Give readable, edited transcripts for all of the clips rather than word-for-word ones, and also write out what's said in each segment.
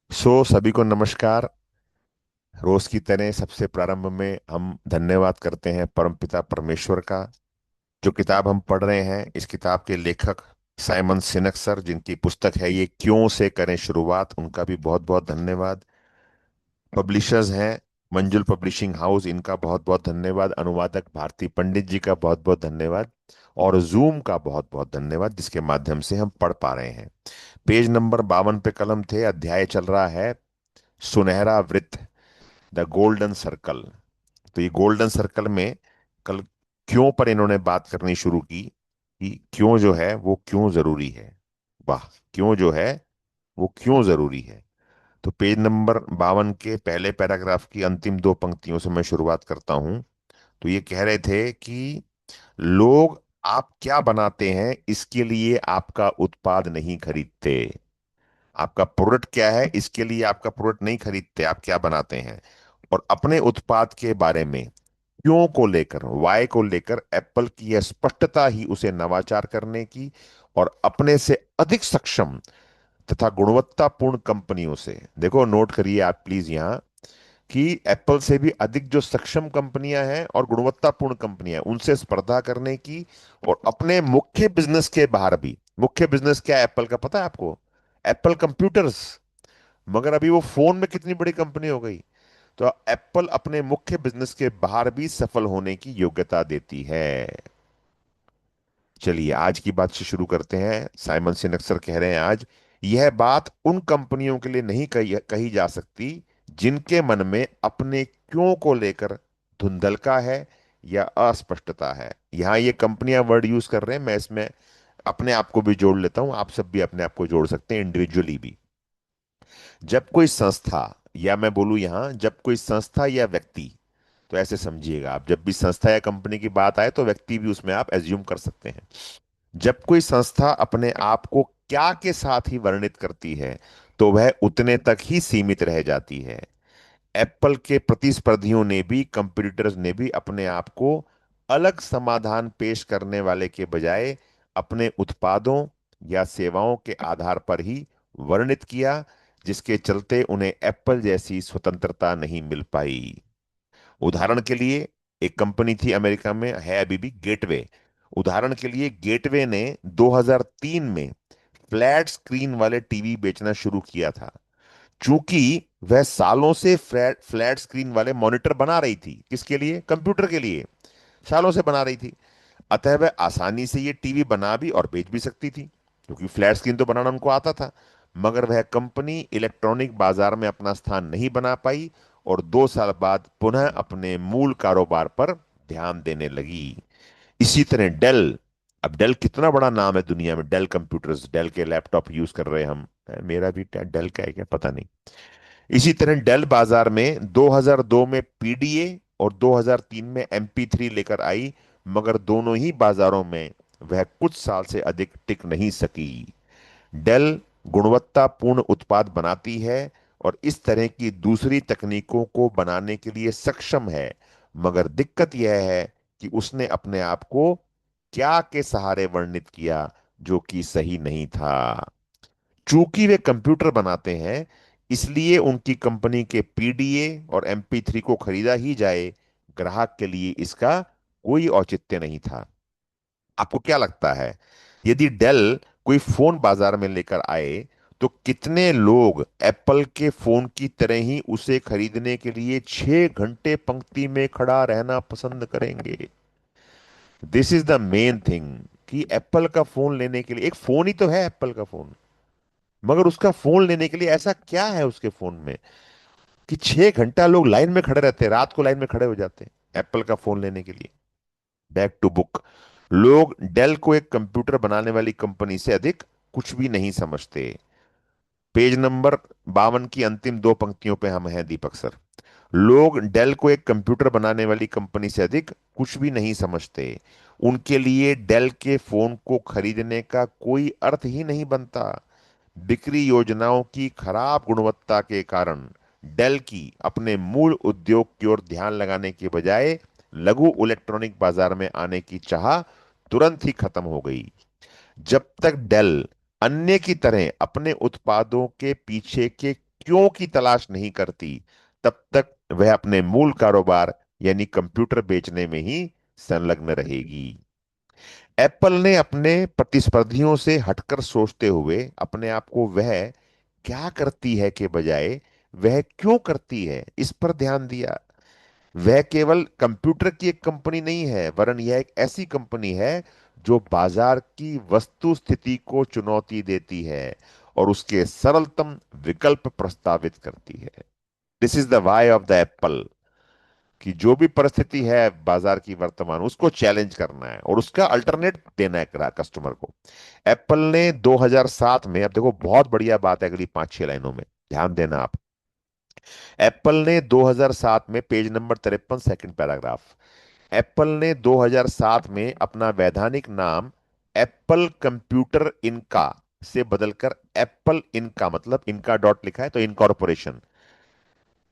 सभी को नमस्कार। रोज की तरह सबसे प्रारंभ में हम धन्यवाद करते हैं परमपिता परमेश्वर का। जो किताब हम पढ़ रहे हैं, इस किताब के लेखक साइमन सिनक सर, जिनकी पुस्तक है ये क्यों से करें शुरुआत, उनका भी बहुत बहुत धन्यवाद। पब्लिशर्स हैं मंजुल पब्लिशिंग हाउस, इनका बहुत बहुत धन्यवाद। अनुवादक भारती पंडित जी का बहुत बहुत धन्यवाद। और जूम का बहुत बहुत धन्यवाद, जिसके माध्यम से हम पढ़ पा रहे हैं। पेज नंबर 52 पे कलम थे। अध्याय चल रहा है सुनहरा वृत्त, द गोल्डन सर्कल। तो ये गोल्डन सर्कल में कल क्यों पर इन्होंने बात करनी शुरू की कि क्यों जो है वो क्यों जरूरी है। वाह! क्यों जो है वो क्यों जरूरी है। तो पेज नंबर 52 के पहले पैराग्राफ की अंतिम दो पंक्तियों से मैं शुरुआत करता हूं। तो ये कह रहे थे कि लोग आप क्या बनाते हैं इसके लिए आपका उत्पाद नहीं खरीदते। आपका प्रोडक्ट क्या है इसके लिए आपका प्रोडक्ट नहीं खरीदते, आप क्या बनाते हैं। और अपने उत्पाद के बारे में क्यों को लेकर, वाई को लेकर एप्पल की यह स्पष्टता ही उसे नवाचार करने की और अपने से अधिक सक्षम तथा गुणवत्तापूर्ण कंपनियों से, देखो नोट करिए आप प्लीज यहां, कि एप्पल से भी अधिक जो सक्षम कंपनियां हैं और गुणवत्तापूर्ण कंपनियां हैं, उनसे स्पर्धा करने की। और अपने मुख्य बिजनेस के बाहर भी, मुख्य बिजनेस क्या है एप्पल का पता है आपको? Apple computers. मगर अभी वो फोन में कितनी बड़ी कंपनी हो गई। तो एप्पल अपने मुख्य बिजनेस के बाहर भी सफल होने की योग्यता देती है। चलिए आज की बात से शुरू करते हैं। साइमन सिनेक सर कह रहे हैं आज, यह बात उन कंपनियों के लिए नहीं कही जा सकती जिनके मन में अपने क्यों को लेकर धुंधलका है या अस्पष्टता है। यहां ये कंपनियां वर्ड यूज कर रहे हैं, मैं इसमें अपने आप को भी जोड़ लेता हूं, आप सब भी अपने आप को जोड़ सकते हैं इंडिविजुअली भी। जब कोई संस्था, या मैं बोलूं यहां जब कोई संस्था या व्यक्ति, तो ऐसे समझिएगा आप, जब भी संस्था या कंपनी की बात आए तो व्यक्ति भी उसमें आप एज्यूम कर सकते हैं। जब कोई संस्था अपने आप को क्या के साथ ही वर्णित करती है तो वह उतने तक ही सीमित रह जाती है। एप्पल के प्रतिस्पर्धियों ने भी, कंपटीटर्स ने भी अपने आप को अलग समाधान पेश करने वाले के बजाय अपने उत्पादों या सेवाओं के आधार पर ही वर्णित किया, जिसके चलते उन्हें एप्पल जैसी स्वतंत्रता नहीं मिल पाई। उदाहरण के लिए, एक कंपनी थी अमेरिका में, है अभी भी, गेटवे। उदाहरण के लिए गेटवे ने 2003 में फ्लैट स्क्रीन वाले टीवी बेचना शुरू किया था। चूंकि वह सालों से फ्लैट फ्लैट स्क्रीन वाले मॉनिटर बना रही थी, किसके लिए? कंप्यूटर के लिए। सालों से बना रही थी। अतः वह आसानी से ये टीवी बना भी और बेच भी सकती थी, क्योंकि फ्लैट स्क्रीन तो बनाना उनको आता था। मगर वह कंपनी इलेक्ट्रॉनिक बाजार में अपना स्थान नहीं बना पाई और 2 साल बाद पुनः अपने मूल कारोबार पर ध्यान देने लगी। इसी तरह डेल, अब डेल कितना बड़ा नाम है दुनिया में, डेल कंप्यूटर्स, डेल के लैपटॉप यूज कर रहे हैं हम। मेरा भी डेल का है क्या पता नहीं। इसी तरह डेल बाजार में 2002 में पीडीए और 2003 में एमपी3 लेकर आई, मगर दोनों ही बाजारों में वह कुछ साल से अधिक टिक नहीं सकी। डेल गुणवत्तापूर्ण उत्पाद बनाती है और इस तरह की दूसरी तकनीकों को बनाने के लिए सक्षम है, मगर दिक्कत यह है कि उसने अपने आप को क्या के सहारे वर्णित किया, जो कि सही नहीं था। चूंकि वे कंप्यूटर बनाते हैं, इसलिए उनकी कंपनी के पीडीए और एमपी3 को खरीदा ही जाए, ग्राहक के लिए इसका कोई औचित्य नहीं था। आपको क्या लगता है, यदि डेल कोई फोन बाजार में लेकर आए तो कितने लोग एप्पल के फोन की तरह ही उसे खरीदने के लिए 6 घंटे पंक्ति में खड़ा रहना पसंद करेंगे? This is the main thing, कि एप्पल का फोन लेने के लिए, एक फोन ही तो है एप्पल का फोन, मगर उसका फोन लेने के लिए ऐसा क्या है उसके फोन में कि 6 घंटा लोग लाइन में खड़े रहते हैं, रात को लाइन में खड़े हो जाते हैं एप्पल का फोन लेने के लिए। Back to book. लोग डेल को एक कंप्यूटर बनाने वाली कंपनी से अधिक कुछ भी नहीं समझते। पेज नंबर 52 की अंतिम दो पंक्तियों पे हम हैं दीपक सर। लोग डेल को एक कंप्यूटर बनाने वाली कंपनी से अधिक कुछ भी नहीं समझते। उनके लिए डेल के फोन को खरीदने का कोई अर्थ ही नहीं बनता। बिक्री योजनाओं की खराब गुणवत्ता के कारण डेल की अपने मूल उद्योग की ओर ध्यान लगाने के बजाय लघु इलेक्ट्रॉनिक बाजार में आने की चाह तुरंत ही खत्म हो गई। जब तक डेल अन्य की तरह अपने उत्पादों के पीछे के क्यों की तलाश नहीं करती, तब तक वह अपने मूल कारोबार यानी कंप्यूटर बेचने में ही संलग्न रहेगी। एप्पल ने अपने प्रतिस्पर्धियों से हटकर सोचते हुए अपने आप को वह क्या करती है के बजाय वह क्यों करती है इस पर ध्यान दिया। वह केवल कंप्यूटर की एक कंपनी नहीं है, वरन यह एक ऐसी कंपनी है जो बाजार की वस्तु स्थिति को चुनौती देती है और उसके सरलतम विकल्प प्रस्तावित करती है। This is the why of the Apple, कि जो भी परिस्थिति है बाजार की वर्तमान, उसको चैलेंज करना है और उसका अल्टरनेट देना है कस्टमर को। एप्पल ने 2007 में, अब देखो बहुत बढ़िया बात है अगली 5-6 लाइनों में, ध्यान देना आप। एप्पल ने 2007 में, page number 53, second paragraph, Apple ने 2007 में अपना वैधानिक नाम एप्पल कंप्यूटर इनका से बदलकर एप्पल इनका, मतलब इनका डॉट लिखा है तो इनकॉर्पोरेशन,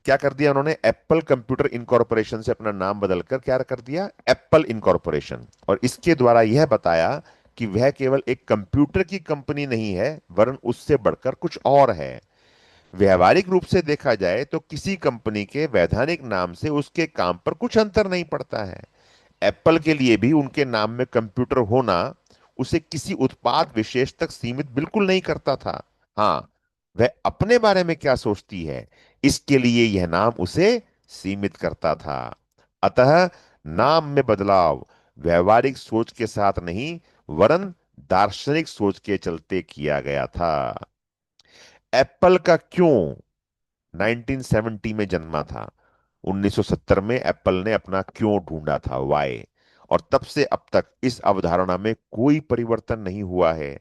क्या कर दिया उन्होंने, एप्पल कंप्यूटर इनकॉर्पोरेशन से अपना नाम बदलकर क्या कर दिया, एप्पल इनकॉर्पोरेशन। और इसके द्वारा यह बताया कि वह केवल एक कंप्यूटर की कंपनी नहीं है, वरन उससे बढ़कर कुछ और है। व्यवहारिक रूप से देखा जाए तो किसी कंपनी के वैधानिक नाम से उसके काम पर कुछ अंतर नहीं पड़ता है। एप्पल के लिए भी उनके नाम में कंप्यूटर होना उसे किसी उत्पाद विशेष तक सीमित बिल्कुल नहीं करता था। हाँ, वह अपने बारे में क्या सोचती है, इसके लिए यह नाम उसे सीमित करता था। अतः नाम में बदलाव व्यवहारिक सोच के साथ नहीं, वरन दार्शनिक सोच के चलते किया गया था। एप्पल का क्यों 1970 में जन्मा था। 1970 में एप्पल ने अपना क्यों ढूंढा था, वाई। और तब से अब तक इस अवधारणा में कोई परिवर्तन नहीं हुआ है।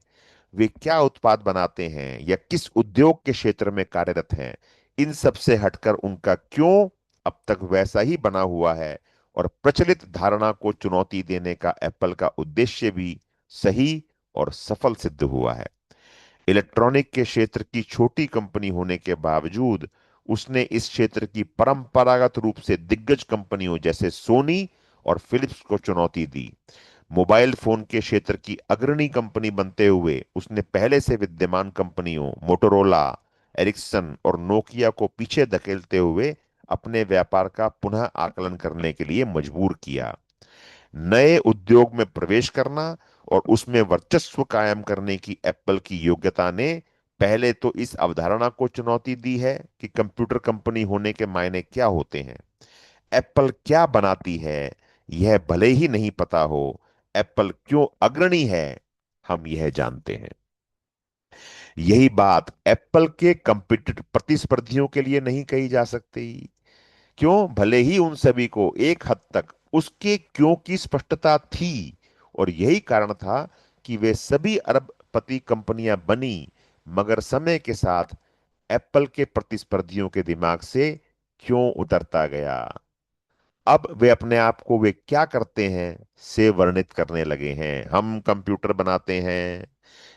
वे क्या उत्पाद बनाते हैं या किस उद्योग के क्षेत्र में कार्यरत हैं, इन सब से हटकर उनका क्यों अब तक वैसा ही बना हुआ है। और प्रचलित धारणा को चुनौती देने का एप्पल का उद्देश्य भी सही और सफल सिद्ध हुआ है। इलेक्ट्रॉनिक के क्षेत्र की छोटी कंपनी होने के बावजूद उसने इस क्षेत्र की परंपरागत रूप से दिग्गज कंपनियों जैसे सोनी और फिलिप्स को चुनौती दी। मोबाइल फोन के क्षेत्र की अग्रणी कंपनी बनते हुए उसने पहले से विद्यमान कंपनियों मोटोरोला, एरिक्सन और नोकिया को पीछे धकेलते हुए अपने व्यापार का पुनः आकलन करने के लिए मजबूर किया। नए उद्योग में प्रवेश करना और उसमें वर्चस्व कायम करने की एप्पल की योग्यता ने पहले तो इस अवधारणा को चुनौती दी है कि कंप्यूटर कंपनी होने के मायने क्या होते हैं। एप्पल क्या बनाती है यह भले ही नहीं पता हो, एप्पल क्यों अग्रणी है हम यह जानते हैं। यही बात एप्पल के कंप्यूटर प्रतिस्पर्धियों के लिए नहीं कही जा सकती। क्यों, भले ही उन सभी को एक हद तक उसके क्यों की स्पष्टता थी, और यही कारण था कि वे सभी अरबपति कंपनियां बनी, मगर समय के साथ एप्पल के प्रतिस्पर्धियों के दिमाग से क्यों उतरता गया। अब वे अपने आप को वे क्या करते हैं से वर्णित करने लगे हैं, हम कंप्यूटर बनाते हैं।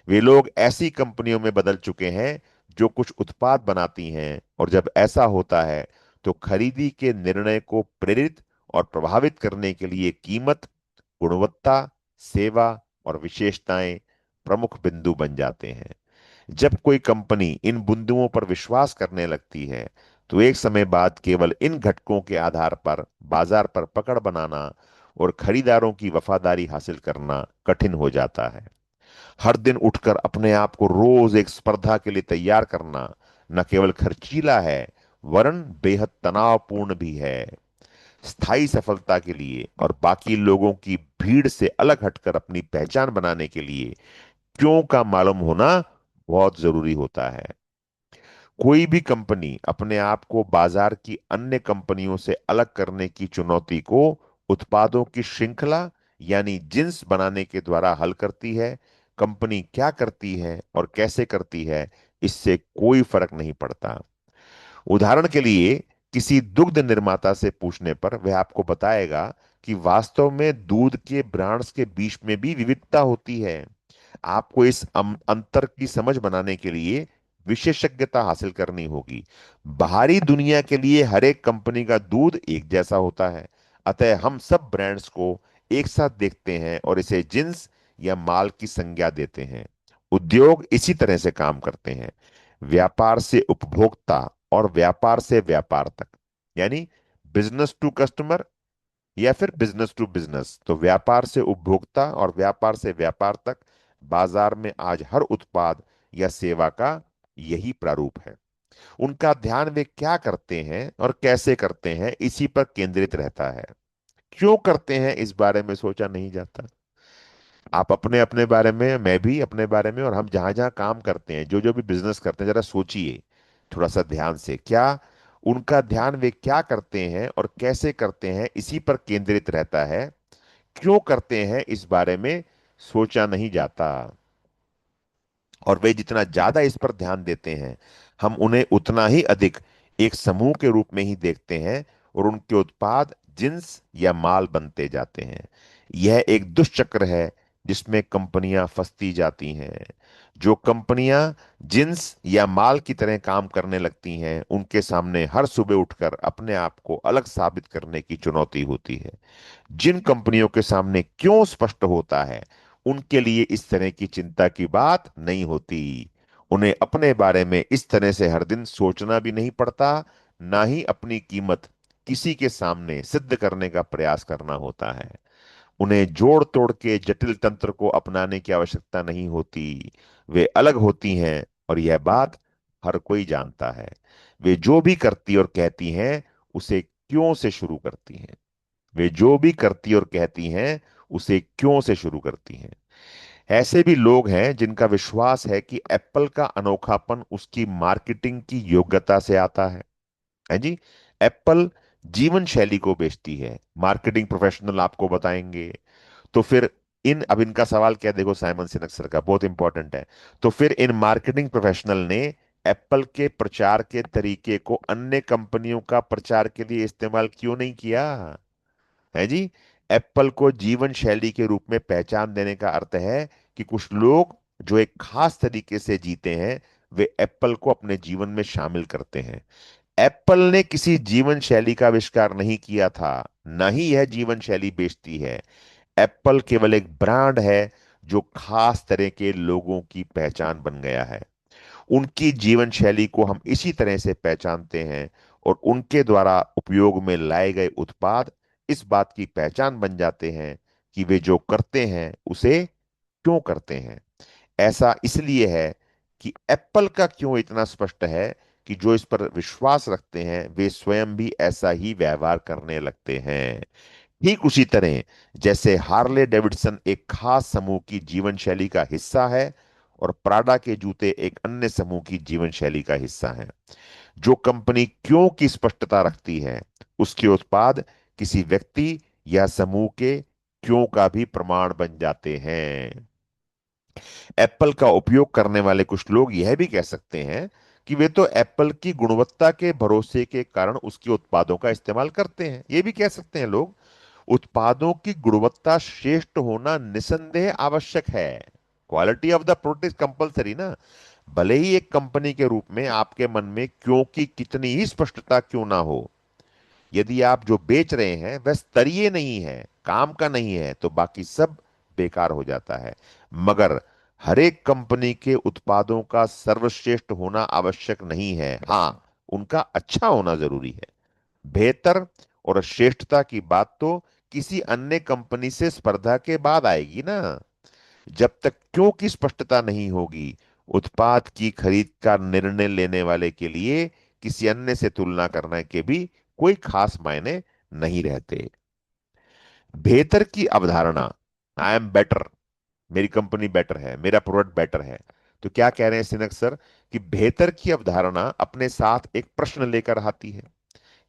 वे लोग ऐसी कंपनियों में बदल चुके हैं जो कुछ उत्पाद बनाती हैं, और जब ऐसा होता है तो खरीदी के निर्णय को प्रेरित और प्रभावित करने के लिए कीमत, गुणवत्ता, सेवा और विशेषताएं प्रमुख बिंदु बन जाते हैं। जब कोई कंपनी इन बिंदुओं पर विश्वास करने लगती है तो एक समय बाद केवल इन घटकों के आधार पर बाजार पर पकड़ बनाना और खरीदारों की वफादारी हासिल करना कठिन हो जाता है। हर दिन उठकर अपने आप को रोज एक स्पर्धा के लिए तैयार करना न केवल खर्चीला है, वरन बेहद तनावपूर्ण भी है। स्थायी सफलता के लिए और बाकी लोगों की भीड़ से अलग हटकर अपनी पहचान बनाने के लिए क्यों का मालूम होना बहुत जरूरी होता है। कोई भी कंपनी अपने आप को बाजार की अन्य कंपनियों से अलग करने की चुनौती को उत्पादों की श्रृंखला यानी जिन्स बनाने के द्वारा हल करती है। कंपनी क्या करती है और कैसे करती है, इससे कोई फर्क नहीं पड़ता। उदाहरण के लिए किसी दुग्ध निर्माता से पूछने पर वह आपको बताएगा कि वास्तव में दूध के ब्रांड्स के बीच में भी विविधता होती है। आपको इस अंतर की समझ बनाने के लिए विशेषज्ञता हासिल करनी होगी। बाहरी दुनिया के लिए हर एक कंपनी का दूध एक जैसा होता है, अतः हम सब ब्रांड्स को एक साथ देखते हैं और इसे जिन्स या माल की संज्ञा देते हैं। उद्योग इसी तरह से काम करते हैं। व्यापार से उपभोक्ता और व्यापार से व्यापार तक, यानी बिजनेस टू कस्टमर या फिर बिजनेस टू बिजनेस। तो व्यापार से उपभोक्ता और व्यापार से व्यापार तक बाजार में आज हर उत्पाद या सेवा का यही प्रारूप है। उनका ध्यान वे क्या करते हैं और कैसे करते हैं इसी पर केंद्रित रहता है। क्यों करते हैं इस बारे में सोचा नहीं जाता। आप अपने अपने बारे में, मैं भी अपने बारे में, और हम जहां जहां काम करते हैं, जो जो भी बिजनेस करते हैं, जरा सोचिए थोड़ा सा ध्यान से, क्या उनका ध्यान वे क्या करते हैं और कैसे करते हैं इसी पर केंद्रित रहता है। क्यों करते हैं इस बारे में सोचा नहीं जाता। और वे जितना ज्यादा इस पर ध्यान देते हैं, हम उन्हें उतना ही अधिक एक समूह के रूप में ही देखते हैं और उनके उत्पाद जिन्स या माल बनते जाते हैं। यह एक दुष्चक्र है जिसमें कंपनियां फंसती जाती हैं। जो कंपनियां जिन्स या माल की तरह काम करने लगती हैं, उनके सामने हर सुबह उठकर अपने आप को अलग साबित करने की चुनौती होती है। जिन कंपनियों के सामने क्यों स्पष्ट होता है, उनके लिए इस तरह की चिंता की बात नहीं होती। उन्हें अपने बारे में इस तरह से हर दिन सोचना भी नहीं पड़ता, ना ही अपनी कीमत किसी के सामने सिद्ध करने का प्रयास करना होता है। उन्हें जोड़ तोड़ के जटिल तंत्र को अपनाने की आवश्यकता नहीं होती। वे अलग होती हैं और यह बात हर कोई जानता है। वे जो भी करती और कहती हैं, उसे क्यों से शुरू करती हैं। वे जो भी करती और कहती हैं, उसे क्यों से शुरू करती हैं। ऐसे भी लोग हैं जिनका विश्वास है कि एप्पल का अनोखापन उसकी मार्केटिंग की योग्यता से आता है जी। एप्पल जीवन शैली को बेचती है, मार्केटिंग प्रोफेशनल आपको बताएंगे। तो फिर इन अब इनका सवाल क्या है, देखो साइमन सिनेक सर का बहुत इंपॉर्टेंट है। तो फिर इन मार्केटिंग प्रोफेशनल ने एप्पल के प्रचार के तरीके को अन्य कंपनियों का प्रचार के लिए इस्तेमाल क्यों नहीं किया, है जी। एप्पल को जीवन शैली के रूप में पहचान देने का अर्थ है कि कुछ लोग जो एक खास तरीके से जीते हैं, वे एप्पल को अपने जीवन में शामिल करते हैं। एप्पल ने किसी जीवन शैली का आविष्कार नहीं किया था, न ही यह जीवन शैली बेचती है। एप्पल केवल एक ब्रांड है जो खास तरह के लोगों की पहचान बन गया है। उनकी जीवन शैली को हम इसी तरह से पहचानते हैं और उनके द्वारा उपयोग में लाए गए उत्पाद इस बात की पहचान बन जाते हैं कि वे जो करते हैं उसे क्यों करते हैं। ऐसा इसलिए है कि एप्पल का क्यों इतना स्पष्ट है कि जो इस पर विश्वास रखते हैं वे स्वयं भी ऐसा ही व्यवहार करने लगते हैं। ठीक उसी तरह जैसे हार्ले डेविडसन एक खास समूह की जीवन शैली का हिस्सा है और प्राडा के जूते एक अन्य समूह की जीवन शैली का हिस्सा हैं। जो कंपनी क्यों की स्पष्टता रखती है, उसके उत्पाद किसी व्यक्ति या समूह के क्यों का भी प्रमाण बन जाते हैं। एप्पल का उपयोग करने वाले कुछ लोग यह भी कह सकते हैं कि वे तो एप्पल की गुणवत्ता के भरोसे के कारण उसके उत्पादों का इस्तेमाल करते हैं। ये भी कह सकते हैं लोग। उत्पादों की गुणवत्ता श्रेष्ठ होना निसंदेह आवश्यक है। Quality of the product is compulsory ना। भले ही एक कंपनी के रूप में आपके मन में क्यों की कितनी ही स्पष्टता क्यों ना हो, यदि आप जो बेच रहे हैं वह स्तरीय नहीं है, काम का नहीं है, तो बाकी सब बेकार हो जाता है। मगर हर एक कंपनी के उत्पादों का सर्वश्रेष्ठ होना आवश्यक नहीं है। हाँ, उनका अच्छा होना जरूरी है। बेहतर और श्रेष्ठता की बात तो किसी अन्य कंपनी से स्पर्धा के बाद आएगी ना। जब तक क्यों की स्पष्टता नहीं होगी, उत्पाद की खरीद का निर्णय लेने वाले के लिए किसी अन्य से तुलना करने के भी कोई खास मायने नहीं रहते। बेहतर की अवधारणा, आई एम बेटर, मेरी कंपनी बेटर है, मेरा प्रोडक्ट बेटर है। तो क्या कह रहे हैं सिनक सर कि बेहतर की अवधारणा अपने साथ एक प्रश्न लेकर आती है।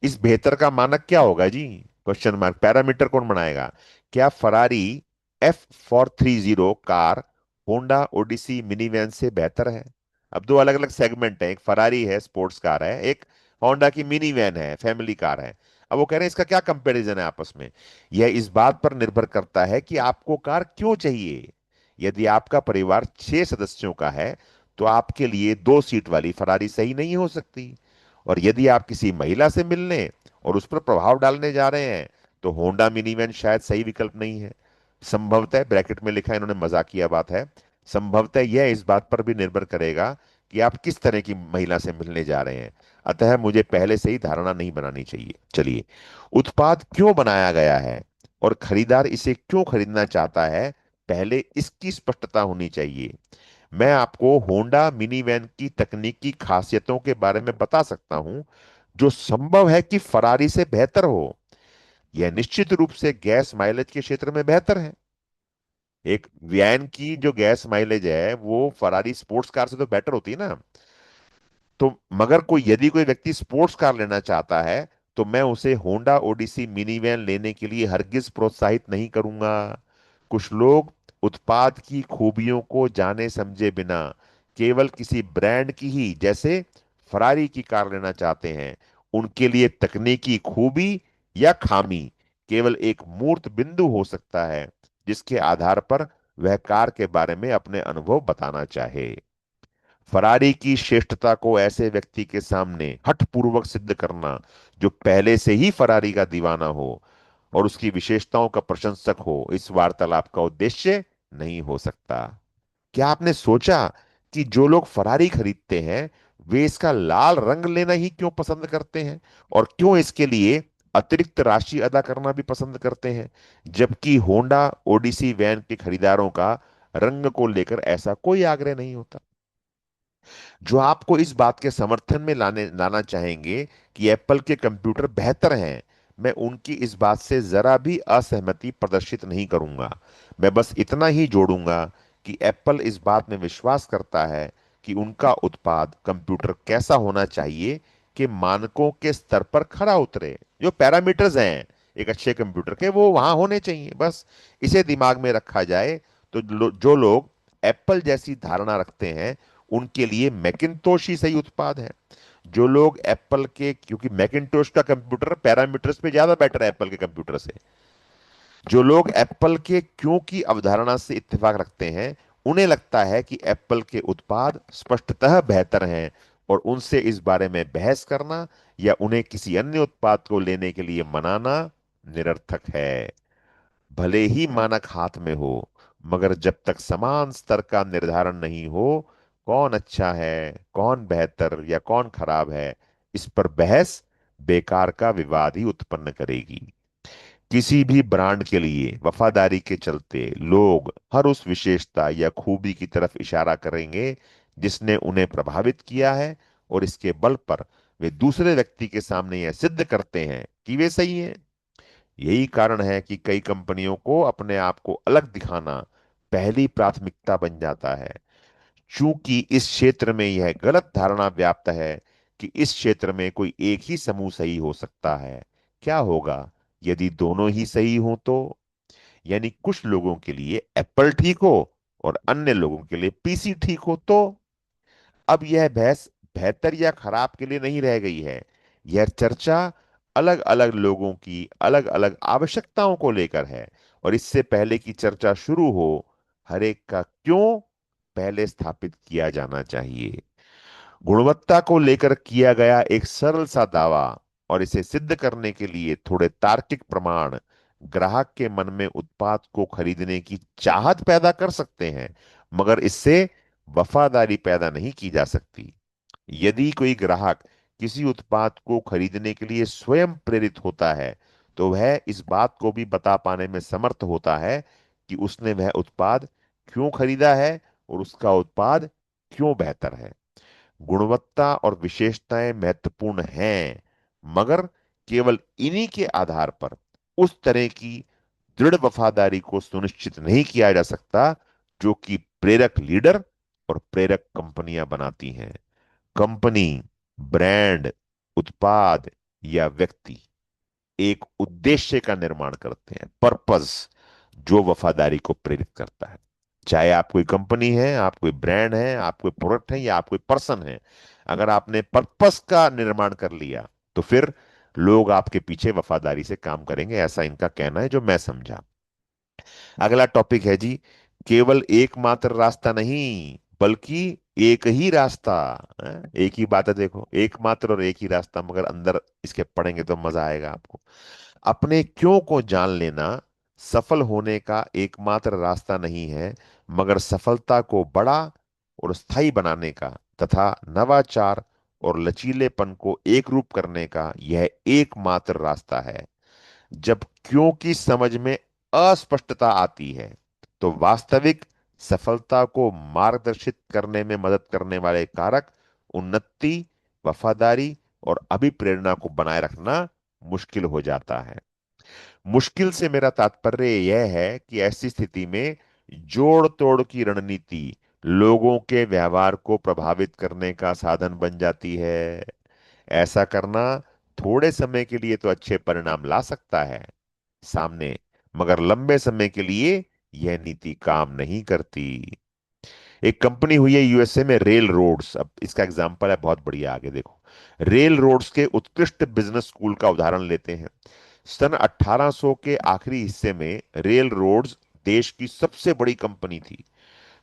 इस बेहतर का मानक क्या होगा जी, क्वेश्चन मार्क, पैरामीटर कौन बनाएगा। क्या Ferrari F430 car Honda Odyssey mini van से बेहतर है। अब दो अलग अलग सेगमेंट है, एक फरारी है स्पोर्ट्स कार है, एक होंडा की मिनी वैन है फैमिली कार है। अब वो कह रहे हैं इसका क्या कंपैरिजन है आपस में। यह इस बात पर निर्भर करता है कि आपको कार क्यों चाहिए। यदि आपका परिवार 6 सदस्यों का है, तो आपके लिए 2 सीट वाली फरारी सही नहीं हो सकती। और यदि आप किसी महिला से मिलने और उस पर प्रभाव डालने जा रहे हैं, तो होंडा मिनी वैन शायद सही विकल्प नहीं है। संभवतः, ब्रैकेट में लिखा है इन्होंने, मजाकिया बात है, संभवतः यह इस बात पर भी निर्भर करेगा कि आप किस तरह की महिला से मिलने जा रहे हैं। अतः मुझे पहले से ही धारणा नहीं बनानी चाहिए। चलिए, उत्पाद क्यों बनाया गया है और खरीदार इसे क्यों खरीदना चाहता है, पहले इसकी स्पष्टता होनी चाहिए। मैं आपको होंडा मिनी वैन की तकनीकी खासियतों के बारे में बता सकता हूं जो संभव है कि फरारी से बेहतर हो। यह निश्चित रूप से गैस माइलेज के क्षेत्र में बेहतर है। एक वैन की जो गैस माइलेज है वो फरारी स्पोर्ट्स कार से तो बेटर होती है ना। तो मगर कोई यदि कोई व्यक्ति स्पोर्ट्स कार लेना चाहता है तो मैं उसे होंडा ओडिसी मिनी वैन लेने के लिए हरगिज प्रोत्साहित नहीं करूंगा। कुछ लोग उत्पाद की खूबियों को जाने समझे बिना केवल किसी ब्रांड की ही, जैसे फरारी की कार लेना चाहते हैं। उनके लिए तकनीकी खूबी या खामी केवल एक मूर्त बिंदु हो सकता है जिसके आधार पर वह कार के बारे में अपने अनुभव बताना चाहे। फरारी की श्रेष्ठता को ऐसे व्यक्ति के सामने हठपूर्वक सिद्ध करना जो पहले से ही फरारी का दीवाना हो और उसकी विशेषताओं का प्रशंसक हो, इस वार्तालाप का उद्देश्य नहीं हो सकता। क्या आपने सोचा कि जो लोग फरारी खरीदते हैं वे इसका लाल रंग लेना ही क्यों पसंद करते हैं, और क्यों इसके लिए अतिरिक्त राशि अदा करना भी पसंद करते हैं, जबकि होंडा ओडिसी वैन के खरीदारों का रंग को लेकर ऐसा कोई आग्रह नहीं होता। जो आपको इस बात के समर्थन में लाना चाहेंगे कि एप्पल के कंप्यूटर बेहतर हैं, मैं उनकी इस बात से जरा भी असहमति प्रदर्शित नहीं करूंगा। मैं बस इतना ही जोड़ूंगा कि एप्पल इस बात में विश्वास करता है कि उनका उत्पाद कंप्यूटर कैसा होना चाहिए कि मानकों के स्तर पर खरा उतरे। जो पैरामीटर्स हैं एक अच्छे कंप्यूटर के, वो वहां होने चाहिए। बस इसे दिमाग में रखा जाए तो जो लोग एप्पल जैसी धारणा रखते हैं उनके लिए मैकिन्टोश ही सही उत्पाद है। जो लोग एप्पल के, क्योंकि मैकिन्टोश का कंप्यूटर पैरामीटर्स पे ज्यादा बेटर है एप्पल के कंप्यूटर से, जो लोग एप्पल के क्यों की अवधारणा से इत्तेफाक रखते हैं उन्हें लगता है कि एप्पल के उत्पाद स्पष्टतः बेहतर हैं और उनसे इस बारे में बहस करना या उन्हें किसी अन्य उत्पाद को लेने के लिए मनाना निरर्थक है। भले ही मानक हाथ में हो, मगर जब तक समान स्तर का निर्धारण नहीं हो कौन अच्छा है, कौन बेहतर या कौन खराब है, इस पर बहस बेकार का विवाद ही उत्पन्न करेगी। किसी भी ब्रांड के लिए वफादारी के चलते लोग हर उस विशेषता या खूबी की तरफ इशारा करेंगे जिसने उन्हें प्रभावित किया है, और इसके बल पर वे दूसरे व्यक्ति के सामने यह सिद्ध करते हैं कि वे सही हैं। यही कारण है कि कई कंपनियों को अपने आप को अलग दिखाना पहली प्राथमिकता बन जाता है। चूंकि इस क्षेत्र में यह गलत धारणा व्याप्त है कि इस क्षेत्र में कोई एक ही समूह सही हो सकता है। क्या होगा यदि दोनों ही सही हो तो? यानी कुछ लोगों के लिए एप्पल ठीक हो और अन्य लोगों के लिए पीसी ठीक हो तो? अब यह बहस बेहतर या खराब के लिए नहीं रह गई है। यह चर्चा अलग अलग लोगों की अलग अलग आवश्यकताओं को लेकर है। और इससे पहले की चर्चा शुरू हो, हर एक का क्यों पहले स्थापित किया जाना चाहिए। गुणवत्ता को लेकर किया गया एक सरल सा दावा और इसे सिद्ध करने के लिए थोड़े तार्किक प्रमाण ग्राहक के मन में उत्पाद को खरीदने की चाहत पैदा कर सकते हैं, मगर इससे वफादारी पैदा नहीं की जा सकती। यदि कोई ग्राहक किसी उत्पाद को खरीदने के लिए स्वयं प्रेरित होता है तो वह इस बात को भी बता पाने में समर्थ होता है कि उसने वह उत्पाद क्यों खरीदा है और उसका उत्पाद क्यों बेहतर है। गुणवत्ता और विशेषताएं महत्वपूर्ण हैं, मगर केवल इन्हीं के आधार पर उस तरह की दृढ़ वफादारी को सुनिश्चित नहीं किया जा सकता जो कि प्रेरक लीडर और प्रेरक कंपनियां बनाती हैं। कंपनी, ब्रांड, उत्पाद या व्यक्ति एक उद्देश्य का निर्माण करते हैं, पर्पस, जो वफादारी को प्रेरित करता है। चाहे आप कोई कंपनी है, आप कोई ब्रांड है, आप कोई प्रोडक्ट है या आप कोई पर्सन है, अगर आपने पर्पस का निर्माण कर लिया तो फिर लोग आपके पीछे वफादारी से काम करेंगे, ऐसा इनका कहना है जो मैं समझा। अगला टॉपिक है जी, केवल एकमात्र रास्ता नहीं बल्कि एक ही रास्ता। एक ही बात है, देखो, एकमात्र और एक ही रास्ता, मगर अंदर इसके पढ़ेंगे तो मजा आएगा आपको। अपने क्यों को जान लेना सफल होने का एकमात्र रास्ता नहीं है, मगर सफलता को बड़ा और स्थायी बनाने का तथा नवाचार और लचीलेपन को एकरूप करने का यह एकमात्र रास्ता है। जब क्यों की समझ में अस्पष्टता आती है, तो वास्तविक सफलता को मार्गदर्शित करने में मदद करने वाले कारक उन्नति, वफादारी और अभिप्रेरणा को बनाए रखना मुश्किल हो जाता है। मुश्किल से मेरा तात्पर्य यह है कि ऐसी स्थिति में जोड़ तोड़ की रणनीति लोगों के व्यवहार को प्रभावित करने का साधन बन जाती है। ऐसा करना थोड़े समय के लिए तो अच्छे परिणाम ला सकता है सामने, मगर लंबे समय के लिए यह नीति काम नहीं करती। एक कंपनी हुई है यूएसए में, रेल रोड्स। अब इसका एग्जांपल है बहुत बढ़िया, आगे देखो। रेल रोड्स के उत्कृष्ट बिजनेस स्कूल का उदाहरण लेते हैं। सन 1800 के आखिरी हिस्से में रेल रोड्स देश की सबसे बड़ी कंपनी थी।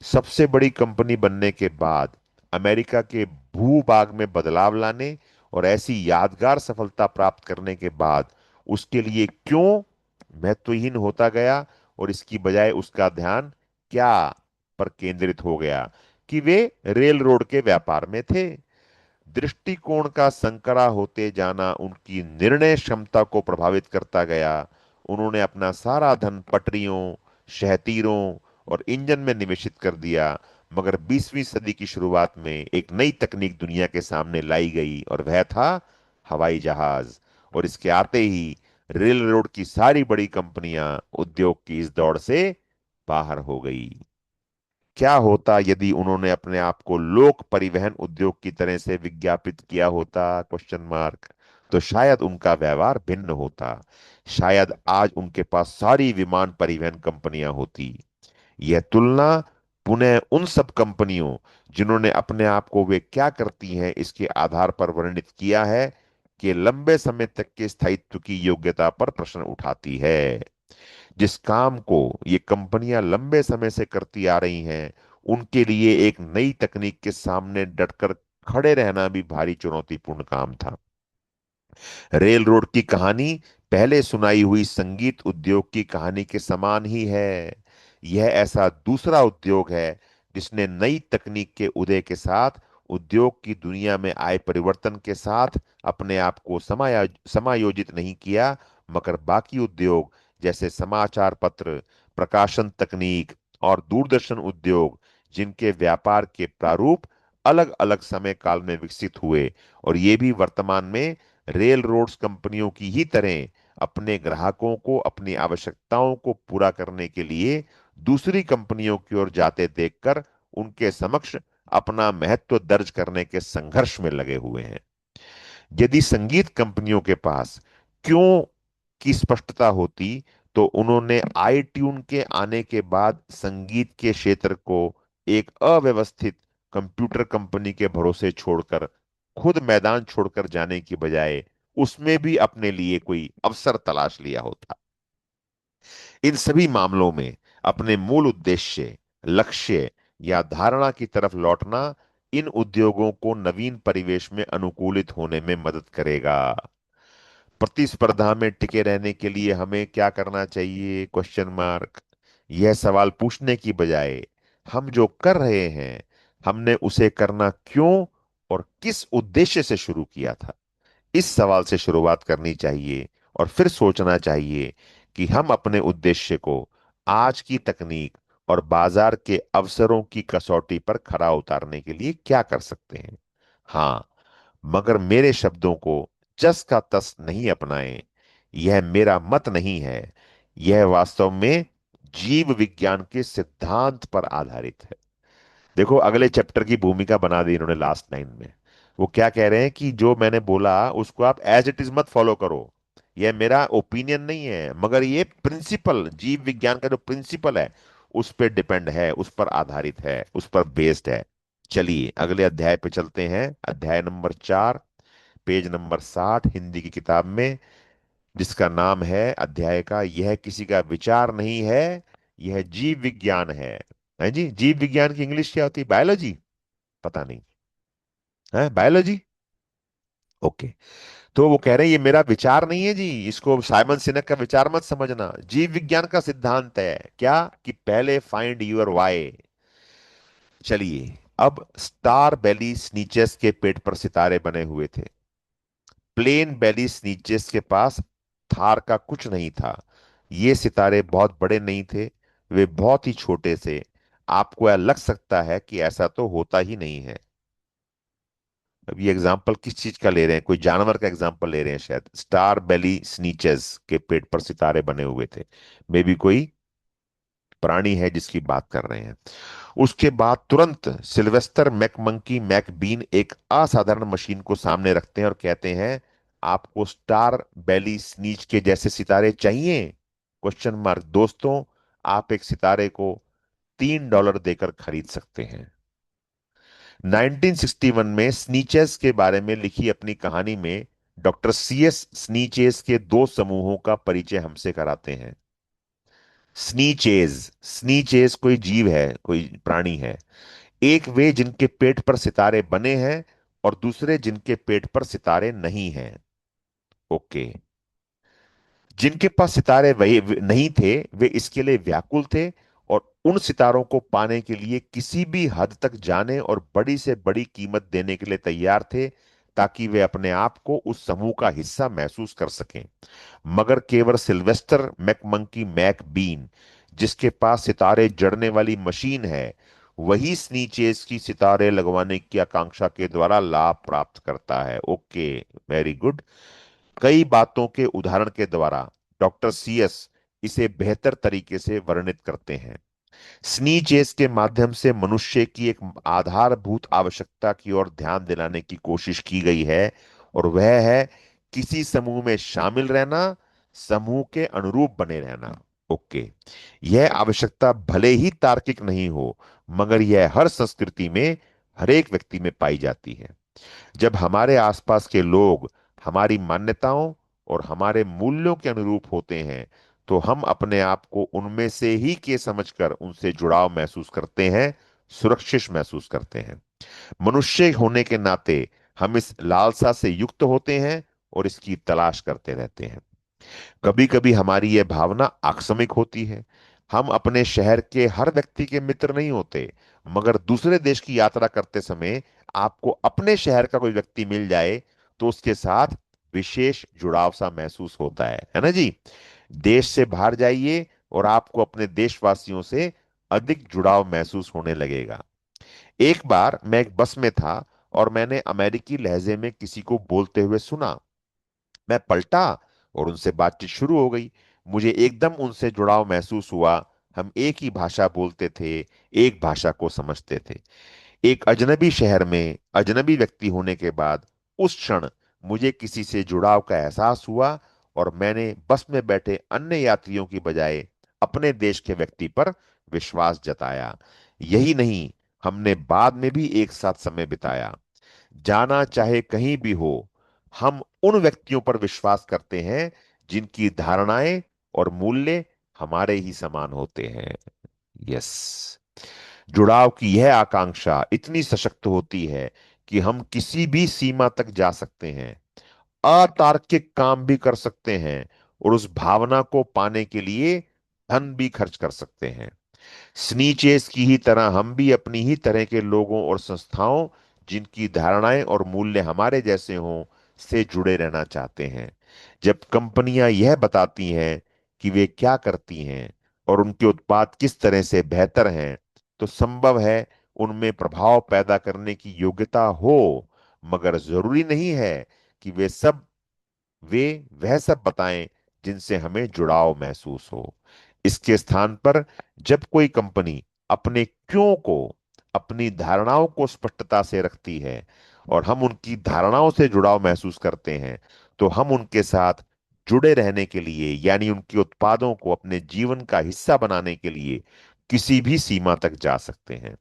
सबसे बड़ी कंपनी बनने के बाद अमेरिका के भूभाग में बदलाव लाने और ऐसी यादगार सफलता प्राप्त करने के बाद उसके लिए क्यों महत्वहीन होता गया, और इसकी बजाय उसका ध्यान क्या पर केंद्रित हो गया कि वे रेल रोड के व्यापार में थे। दृष्टिकोण का संकरा होते जाना उनकी निर्णय क्षमता को प्रभावित करता गया। उन्होंने अपना सारा धन पटरियों, शहतीरों और इंजन में निवेशित कर दिया। मगर 20वीं सदी की शुरुआत में एक नई तकनीक दुनिया के सामने लाई गई और वह था हवाई जहाज। और इसके आते ही रेल रोड की सारी बड़ी कंपनियां उद्योग की इस दौड़ से बाहर हो गई। क्या होता यदि उन्होंने अपने आप को लोक परिवहन उद्योग की तरह से विज्ञापित किया होता, क्वेश्चन मार्क। तो शायद उनका व्यवहार भिन्न होता। शायद आज उनके पास सारी विमान परिवहन कंपनियां होती। यह तुलना पुनः उन सब कंपनियों जिन्होंने अपने आप को वे क्या करती हैं इसके आधार पर वर्णित किया है, कि लंबे समय तक के स्थायित्व की योग्यता पर प्रश्न उठाती है। जिस काम को ये कंपनियां लंबे समय से करती आ रही हैं, उनके लिए एक नई तकनीक के सामने डटकर खड़े रहना भी भारी चुनौतीपूर्ण काम था। रेल रोड की कहानी पहले सुनाई हुई संगीत उद्योग की कहानी के समान ही है। यह ऐसा दूसरा उद्योग है जिसने नई तकनीक के उदय के साथ उद्योग की दुनिया में आए परिवर्तन के साथ अपने आप को समायोजित नहीं किया, मगर बाकी उद्योग जैसे समाचार पत्र, प्रकाशन तकनीक और दूरदर्शन उद्योग, जिनके व्यापार के प्रारूप अलग अलग समय काल में विकसित हुए, और ये भी वर्तमान में रेल रोड्स कंपनियों की ही तरह अपने ग्राहकों को अपनी आवश्यकताओं को पूरा करने के लिए दूसरी कंपनियों की ओर जाते देखकर उनके समक्ष अपना महत्व दर्ज करने के संघर्ष में लगे हुए हैं। यदि संगीत कंपनियों के पास क्यों की स्पष्टता होती, तो उन्होंने आई ट्यून के आने के बाद संगीत के क्षेत्र को एक अव्यवस्थित कंप्यूटर कंपनी के भरोसे छोड़कर खुद मैदान छोड़कर जाने की बजाय उसमें भी अपने लिए कोई अवसर तलाश लिया होता। इन सभी मामलों में अपने मूल उद्देश्य, लक्ष्य या धारणा की तरफ लौटना इन उद्योगों को नवीन परिवेश में अनुकूलित होने में मदद करेगा। प्रतिस्पर्धा में टिके रहने के लिए हमें क्या करना चाहिए, क्वेश्चन मार्क। यह सवाल पूछने की बजाय हम जो कर रहे हैं, हमने उसे करना क्यों और किस उद्देश्य से शुरू किया था, इस सवाल से शुरुआत करनी चाहिए। और फिर सोचना चाहिए कि हम अपने उद्देश्य को आज की तकनीक और बाजार के अवसरों की कसौटी पर खरा उतारने के लिए क्या कर सकते हैं। हाँ, मगर मेरे शब्दों को जस का तस नहीं अपनाएं। यह मेरा मत नहीं है, यह वास्तव में जीव विज्ञान के सिद्धांत पर आधारित है। देखो, अगले चैप्टर की भूमिका बना दी इन्होंने लास्ट लाइन में। वो क्या कह रहे हैं कि जो मैंने बोला उसको आप एज इट इज मत फॉलो करो। यह मेरा ओपिनियन नहीं है, मगर ये प्रिंसिपल, जीव विज्ञान का जो प्रिंसिपल है उस पर डिपेंड है, उस पर आधारित है, उस पर बेस्ड है। चलिए अगले अध्याय पे चलते हैं। अध्याय नंबर 4, पेज नंबर 60 हिंदी की किताब में, जिसका नाम है अध्याय का, यह किसी का विचार नहीं है, यह जीव विज्ञान है जी। जीव विज्ञान की इंग्लिश क्या होती है, बायोलॉजी? पता नहीं है, बायोलॉजी। ओके। तो वो कह रहे हैं ये मेरा विचार नहीं है जी, इसको साइमन सिनेक का विचार मत समझना। जीव विज्ञान का सिद्धांत है क्या, कि पहले फाइंड यूर वाई। चलिए, अब स्टार बेली स्नीचेस के पेट पर सितारे बने हुए थे। प्लेन बेली स्नीचेस के पास थार का कुछ नहीं था। ये सितारे बहुत बड़े नहीं थे, वे बहुत ही छोटे से। आपको यह लग सकता है कि ऐसा तो होता ही नहीं है। अब ये एग्जाम्पल किस चीज का ले रहे हैं? कोई जानवर का एग्जाम्पल ले रहे हैं शायद। स्टार बेली स्नीचेस के पेट पर सितारे बने हुए थे। मे बी कोई प्राणी है जिसकी बात कर रहे हैं। उसके बाद तुरंत सिल्वेस्टर मैकमंकी मैकबीन एक असाधारण मशीन को सामने रखते हैं और कहते हैं, आपको स्टार बेली स्नीच के जैसे सितारे चाहिए? Question mark. दोस्तों, आप एक सितारे को $3 देकर खरीद सकते हैं। 1961 में स्नीचेस के बारे में लिखी अपनी कहानी में डॉक्टर CS स्नीचेस के दो समूहों का परिचय हमसे कराते हैं। स्नीचेज, स्नीचेज कोई जीव है, कोई प्राणी है। एक वे जिनके पेट पर सितारे बने हैं, और दूसरे जिनके पेट पर सितारे नहीं हैं। ओके। जिनके पास सितारे वही नहीं थे, वे इसके लिए व्याकुल थे और उन सितारों को पाने के लिए किसी भी हद तक जाने और बड़ी से बड़ी कीमत देने के लिए तैयार थे, ताकि वे अपने आप को उस समूह का हिस्सा महसूस कर सकें। मगर केवल सिल्वेस्टर मैकमंकी मैकबीन, जिसके पास सितारे जड़ने वाली मशीन है, वही स्नीचेस की सितारे लगवाने की आकांक्षा के द्वारा लाभ प्राप्त करता है। Okay, very good. कई बातों के उदाहरण के द्वारा डॉक्टर CS इसे बेहतर तरीके से वर्णित करते हैं। स्नीचेस के माध्यम से मनुष्य की एक आधारभूत आवश्यकता की ओर ध्यान दिलाने की कोशिश की गई है, और वह है किसी समूह में शामिल रहना, समूह के अनुरूप बने रहना। ओके। यह आवश्यकता भले ही तार्किक नहीं हो, मगर यह हर संस्कृति में, हर एक व्यक्ति में पाई जाती है। जब हमारे आसपास के लोग हमारी मान्यताओं और हमारे मूल्यों के अनुरूप होते हैं, तो हम अपने आप को उनमें से ही के समझकर उनसे जुड़ाव महसूस करते हैं, सुरक्षित महसूस करते हैं। मनुष्य होने के नाते हम इस लालसा से युक्त होते हैं और इसकी तलाश करते रहते हैं। कभी कभी हमारी यह भावना आकस्मिक होती है। हम अपने शहर के हर व्यक्ति के मित्र नहीं होते, मगर दूसरे देश की यात्रा करते समय आपको अपने शहर का कोई व्यक्ति मिल जाए, तो उसके साथ विशेष जुड़ाव सा महसूस होता है ना जी? देश से बाहर जाइए और आपको अपने देशवासियों से अधिक जुड़ाव महसूस होने लगेगा। एक बार मैं एक बस में था और मैंने अमेरिकी लहजे में किसी को बोलते हुए सुना। मैं पलटा और उनसे बातचीत शुरू हो गई। मुझे एकदम उनसे जुड़ाव महसूस हुआ। हम एक ही भाषा बोलते थे, एक भाषा को समझते थे। एक अजनबी शहर में अजनबी व्यक्ति होने के बाद उस क्षण मुझे किसी से जुड़ाव का एहसास हुआ, और मैंने बस में बैठे अन्य यात्रियों की बजाय अपने देश के व्यक्ति पर विश्वास जताया। यही नहीं, हमने बाद में भी एक साथ समय बिताया। जाना चाहे कहीं भी हो, हम उन व्यक्तियों पर विश्वास करते हैं जिनकी धारणाएं और मूल्य हमारे ही समान होते हैं। यस। जुड़ाव की यह आकांक्षा इतनी सशक्त होती है कि हम किसी भी सीमा तक जा सकते हैं, अतार्किक काम भी कर सकते हैं, और उस भावना को पाने के लिए धन भी खर्च कर सकते हैं। स्नीचेस की ही तरह हम भी अपनी ही तरह के लोगों और संस्थाओं, जिनकी धारणाएं और मूल्य हमारे जैसे हों, से जुड़े रहना चाहते हैं। जब कंपनियां यह बताती हैं कि वे क्या करती हैं और उनके उत्पाद किस तरह से बेहतर हैं, तो संभव है उनमें प्रभाव पैदा करने की योग्यता हो, मगर जरूरी नहीं है कि वे वह सब बताएं जिनसे हमें जुड़ाव महसूस हो। इसके स्थान पर जब कोई कंपनी अपने क्यों को, अपनी धारणाओं को स्पष्टता से रखती है, और हम उनकी धारणाओं से जुड़ाव महसूस करते हैं, तो हम उनके साथ जुड़े रहने के लिए, यानी उनके उत्पादों को अपने जीवन का हिस्सा बनाने के लिए किसी भी सीमा तक जा सकते हैं।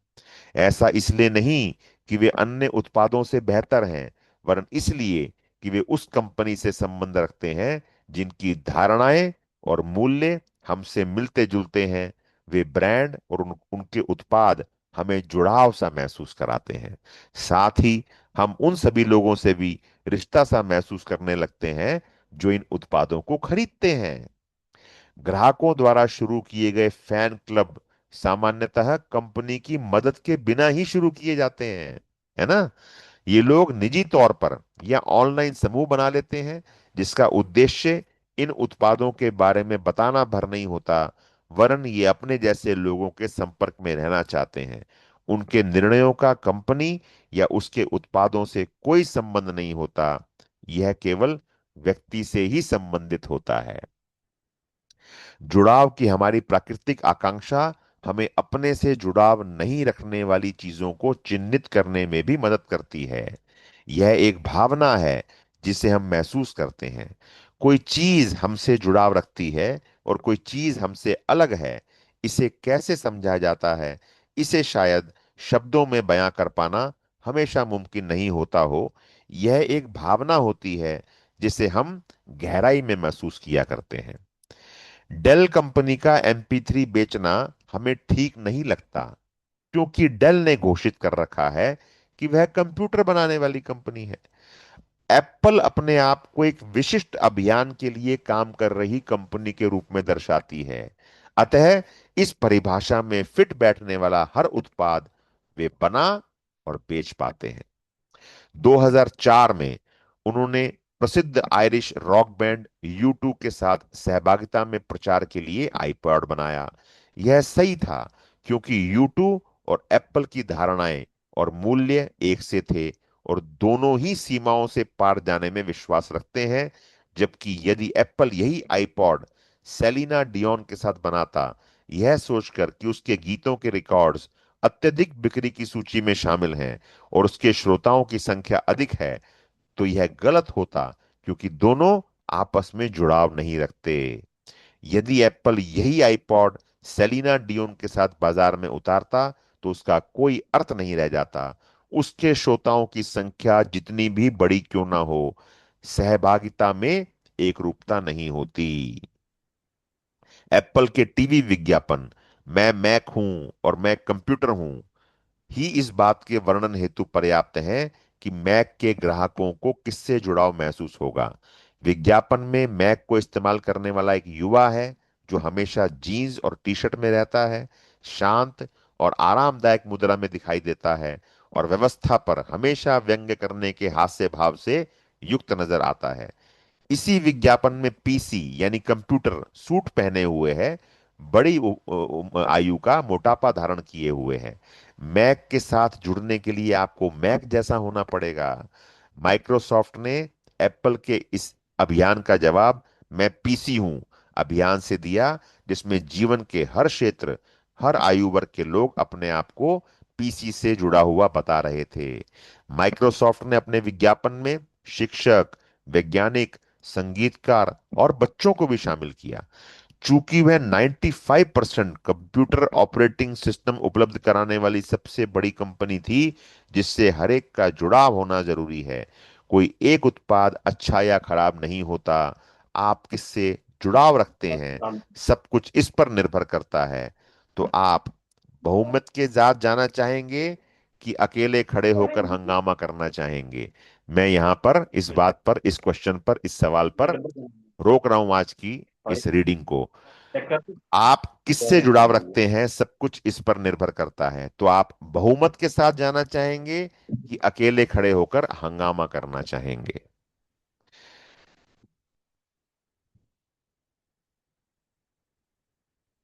ऐसा इसलिए नहीं कि वे अन्य उत्पादों से बेहतर हैं, वरन इसलिए कि वे उस कंपनी से संबंध रखते हैं जिनकी धारणाएं और मूल्य हमसे मिलते जुलते हैं। वे ब्रांड और उनके उत्पाद हमें जुड़ाव सा महसूस कराते हैं। साथ ही हम उन सभी लोगों से भी रिश्ता सा महसूस करने लगते हैं जो इन उत्पादों को खरीदते हैं। ग्राहकों द्वारा शुरू किए गए फैन क्लब सामान्यतः कंपनी की मदद के बिना ही शुरू किए जाते हैं, है ना। ये लोग निजी तौर पर या ऑनलाइन समूह बना लेते हैं, जिसका उद्देश्य इन उत्पादों के बारे में बताना भर नहीं होता, वरन ये अपने जैसे लोगों के संपर्क में रहना चाहते हैं। उनके निर्णयों का कंपनी या उसके उत्पादों से कोई संबंध नहीं होता, यह केवल व्यक्ति से ही संबंधित होता है। जुड़ाव की हमारी प्राकृतिक आकांक्षा हमें अपने से जुड़ाव नहीं रखने वाली चीजों को चिन्हित करने में भी मदद करती है। यह एक भावना है जिसे हम महसूस करते हैं। कोई चीज हमसे जुड़ाव रखती है और कोई चीज हमसे अलग है। इसे कैसे समझा जाता है, इसे शायद शब्दों में बयां कर पाना हमेशा मुमकिन नहीं होता हो। यह एक भावना होती है जिसे हम गहराई में महसूस किया करते हैं। डेल कंपनी का MP3 बेचना हमें ठीक नहीं लगता, क्योंकि डेल ने घोषित कर रखा है कि वह कंप्यूटर बनाने वाली कंपनी है। एप्पल अपने आप को एक विशिष्ट अभियान के लिए काम कर रही कंपनी के रूप में दर्शाती है। अतः इस परिभाषा में फिट बैठने वाला हर उत्पाद वे बना और बेच पाते हैं। 2004 में उन्होंने प्रसिद्ध आयरिश रॉक बैंड U2 के साथ सहभागिता में प्रचार के लिए आईपॉड बनाया। यह सही था, क्योंकि U2 और एप्पल की धारणाएं और मूल्य एक से थे और दोनों ही सीमाओं से पार जाने में विश्वास रखते हैं। जबकि यदि एप्पल यही आईपॉड सेलिना डियोन के साथ बनाता, यह सोचकर कि उसके गीतों के रिकॉर्ड्स अत्यधिक बिक्री की सूची में शामिल हैं और उसके श्रोताओं की संख्या अधिक है, तो यह गलत होता, क्योंकि दोनों आपस में जुड़ाव नहीं रखते। यदि एप्पल यही आईपॉड सेलिना डियोन के साथ बाजार में उतारता, तो उसका कोई अर्थ नहीं रह जाता। उसके श्रोताओं की संख्या जितनी भी बड़ी क्यों ना हो, सहभागिता में एक रूपता नहीं होती। एप्पल के टीवी विज्ञापन मैं मैक हूं और मैं कंप्यूटर हूं ही इस बात के वर्णन हेतु पर्याप्त है कि मैक के ग्राहकों को किससे जुड़ाव महसूस होगा। विज्ञापन में मैक को इस्तेमाल करने वाला एक युवा है जो हमेशा जीन्स और टी शर्ट में रहता है, शांत और आरामदायक मुद्रा में दिखाई देता है और व्यवस्था पर हमेशा व्यंग्य करने के हास्य भाव से युक्त नजर आता है। इसी विज्ञापन में पीसी यानी कंप्यूटर सूट पहने हुए है, बड़ी आयु का मोटापा धारण किए हुए है। मैक के साथ जुड़ने के लिए आपको मैक जैसा होना पड़ेगा। माइक्रोसॉफ्ट ने एप्पल के इस अभियान का जवाब मैं पीसी हूं अभियान से दिया, जिसमें जीवन के हर क्षेत्र, हर आयु वर्ग के लोग अपने आप को पीसी से जुड़ा हुआ बता रहे थे। माइक्रोसॉफ्ट ने अपने विज्ञापन में शिक्षक, वैज्ञानिक, संगीतकार और बच्चों को भी शामिल किया। चूंकि वह 95% कंप्यूटर ऑपरेटिंग सिस्टम उपलब्ध कराने वाली सबसे बड़ी कंपनी थी, जिससे हर एक का जुड़ाव होना जरूरी है। कोई एक उत्पाद अच्छा या खराब नहीं होता, आप किससे जुड़ाव रखते हैं, सब कुछ इस पर निर्भर करता है। तो आप बहुमत के साथ जाना चाहेंगे कि अकेले खड़े होकर हंगामा करना चाहेंगे। मैं यहां पर इस बात पर, इस क्वेश्चन पर, इस सवाल पर रोक रहा हूं आज की इस रीडिंग को। आप किससे जुड़ाव रखते हैं, सब कुछ इस पर निर्भर करता है। तो आप बहुमत के साथ जाना चाहेंगे कि अकेले खड़े होकर हंगामा करना चाहेंगे।